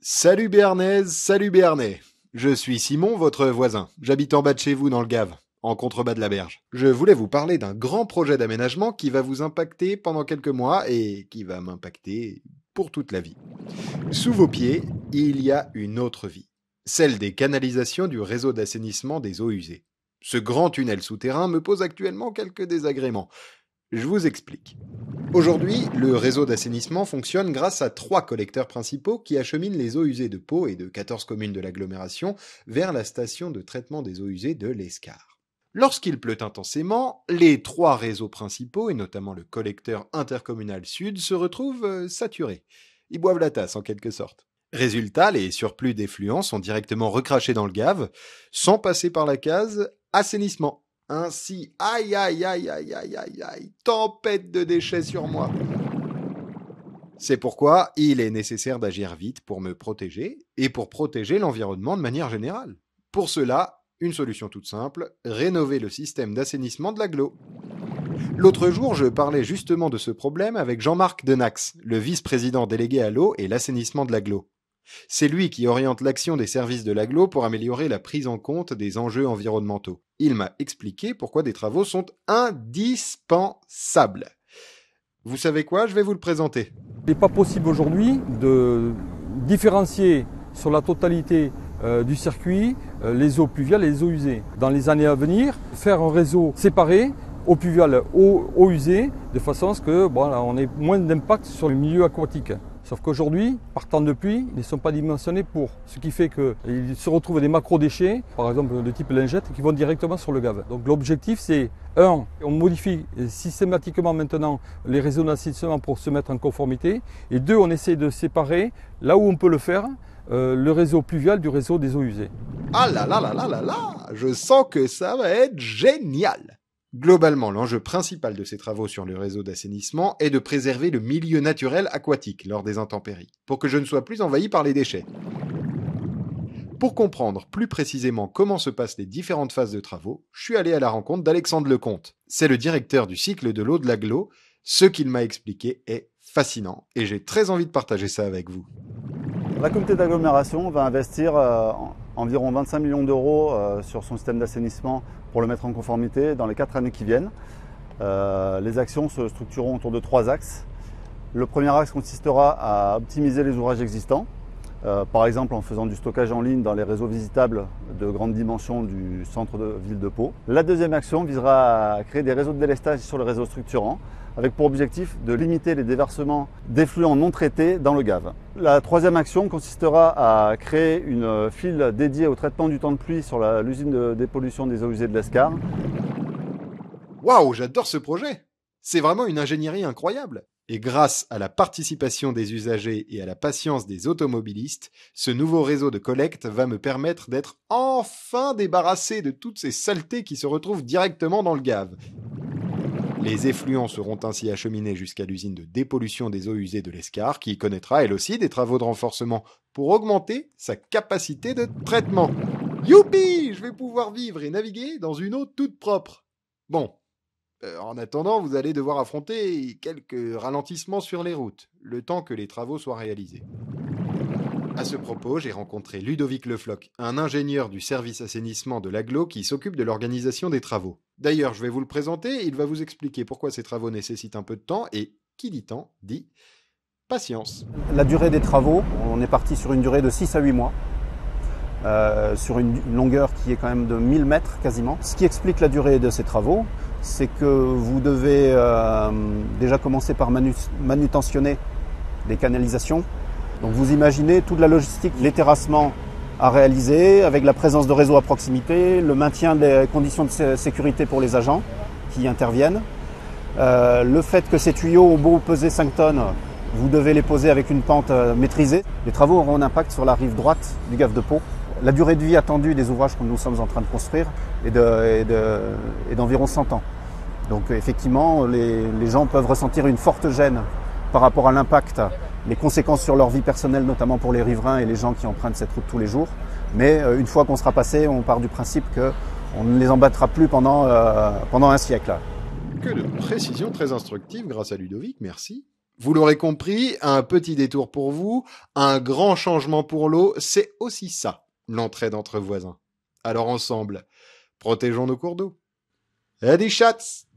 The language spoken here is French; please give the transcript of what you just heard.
Salut Béarnaise, salut Béarnais. Je suis Simon, votre voisin. J'habite en bas de chez vous dans le Gave, en contrebas de la Berge. Je voulais vous parler d'un grand projet d'aménagement qui va vous impacter pendant quelques mois et qui va m'impacter pour toute la vie. Sous vos pieds, il y a une autre vie. Celle des canalisations du réseau d'assainissement des eaux usées. Ce grand tunnel souterrain me pose actuellement quelques désagréments. Je vous explique. Aujourd'hui, le réseau d'assainissement fonctionne grâce à 3 collecteurs principaux qui acheminent les eaux usées de Pau et de 14 communes de l'agglomération vers la station de traitement des eaux usées de l'Escar. Lorsqu'il pleut intensément, les 3 réseaux principaux, et notamment le collecteur intercommunal sud, se retrouvent saturés. Ils boivent la tasse en quelque sorte. Résultat, les surplus d'effluents sont directement recrachés dans le Gave, sans passer par la case assainissement. Ainsi, aïe aïe aïe aïe aïe aïe aïe, tempête de déchets sur moi. C'est pourquoi il est nécessaire d'agir vite pour me protéger et pour protéger l'environnement de manière générale. Pour cela, une solution toute simple, rénover le système d'assainissement de l'agglo. L'autre jour, je parlais justement de ce problème avec Jean-Marc Denax, le vice-président délégué à l'eau et l'assainissement de l'agglo. C'est lui qui oriente l'action des services de l'agglo pour améliorer la prise en compte des enjeux environnementaux. Il m'a expliqué pourquoi des travaux sont indispensables. Vous savez quoi? Je vais vous le présenter. Il n'est pas possible aujourd'hui de différencier sur la totalité du circuit les eaux pluviales et les eaux usées. Dans les années à venir, faire un réseau séparé, eaux pluviales, eaux usées, de façon à ce que on ait moins d'impact sur le milieu aquatique. Sauf qu'aujourd'hui, par temps de pluie, ils ne sont pas dimensionnés pour. Ce qui fait qu'il se retrouve des macro-déchets, par exemple de type lingette, qui vont directement sur le Gave. Donc l'objectif, c'est, on modifie systématiquement maintenant les réseaux d'assainissement pour se mettre en conformité. Et 2, on essaie de séparer, là où on peut le faire, le réseau pluvial du réseau des eaux usées. Ah là là là là là là! Je sens que ça va être génial! Globalement, l'enjeu principal de ces travaux sur le réseau d'assainissement est de préserver le milieu naturel aquatique lors des intempéries, pour que je ne sois plus envahi par les déchets. Pour comprendre plus précisément comment se passent les différentes phases de travaux, je suis allé à la rencontre d'Alexandre Lecomte. C'est le directeur du cycle de l'eau de l'agglo. Ce qu'il m'a expliqué est fascinant, et j'ai très envie de partager ça avec vous. La communauté d'agglomération va investir environ 25 millions d'euros sur son système d'assainissement pour le mettre en conformité dans les 4 années qui viennent. Les actions se structureront autour de 3 axes. Le premier axe consistera à optimiser les ouvrages existants, par exemple en faisant du stockage en ligne dans les réseaux visitables de grande dimension du centre de ville de Pau. La deuxième action visera à créer des réseaux de délestage sur le réseau structurant, avec pour objectif de limiter les déversements d'effluents non traités dans le Gave. La troisième action consistera à créer une file dédiée au traitement du temps de pluie sur l'usine de dépollution des eaux usées de l'Escar. Waouh, j'adore ce projet! C'est vraiment une ingénierie incroyable! Et grâce à la participation des usagers et à la patience des automobilistes, ce nouveau réseau de collecte va me permettre d'être enfin débarrassé de toutes ces saletés qui se retrouvent directement dans le Gave. Les effluents seront ainsi acheminés jusqu'à l'usine de dépollution des eaux usées de l'Escar, qui connaîtra elle aussi des travaux de renforcement pour augmenter sa capacité de traitement. Youpi! Je vais pouvoir vivre et naviguer dans une eau toute propre. Bon, en attendant, vous allez devoir affronter quelques ralentissements sur les routes, le temps que les travaux soient réalisés. À ce propos, j'ai rencontré Ludovic Lefloc, un ingénieur du service assainissement de l'agglo qui s'occupe de l'organisation des travaux. D'ailleurs, je vais vous le présenter, il va vous expliquer pourquoi ces travaux nécessitent un peu de temps, et qui dit temps, dit patience. La durée des travaux, on est parti sur une durée de 6 à 8 mois, sur une longueur qui est quand même de 1000 mètres quasiment. Ce qui explique la durée de ces travaux, c'est que vous devez déjà commencer par manutentionner les canalisations. Donc vous imaginez toute la logistique, les terrassements à réaliser, avec la présence de réseaux à proximité, le maintien des conditions de sécurité pour les agents qui interviennent. Le fait que ces tuyaux ont beau peser 5 tonnes, vous devez les poser avec une pente maîtrisée. Les travaux auront un impact sur la rive droite du Gave de Pau. La durée de vie attendue des ouvrages que nous sommes en train de construire est d'environ 100 ans. Donc effectivement, les gens peuvent ressentir une forte gêne par rapport à l'impact, les conséquences sur leur vie personnelle, notamment pour les riverains et les gens qui empruntent cette route tous les jours. Mais une fois qu'on sera passé, on part du principe qu'on ne les embêtera plus pendant un siècle. Que de précision très instructive grâce à Ludovic, merci. Vous l'aurez compris, un petit détour pour vous, un grand changement pour l'eau, c'est aussi ça, l'entraide entre voisins. Alors ensemble, protégeons nos cours d'eau. Et des chats!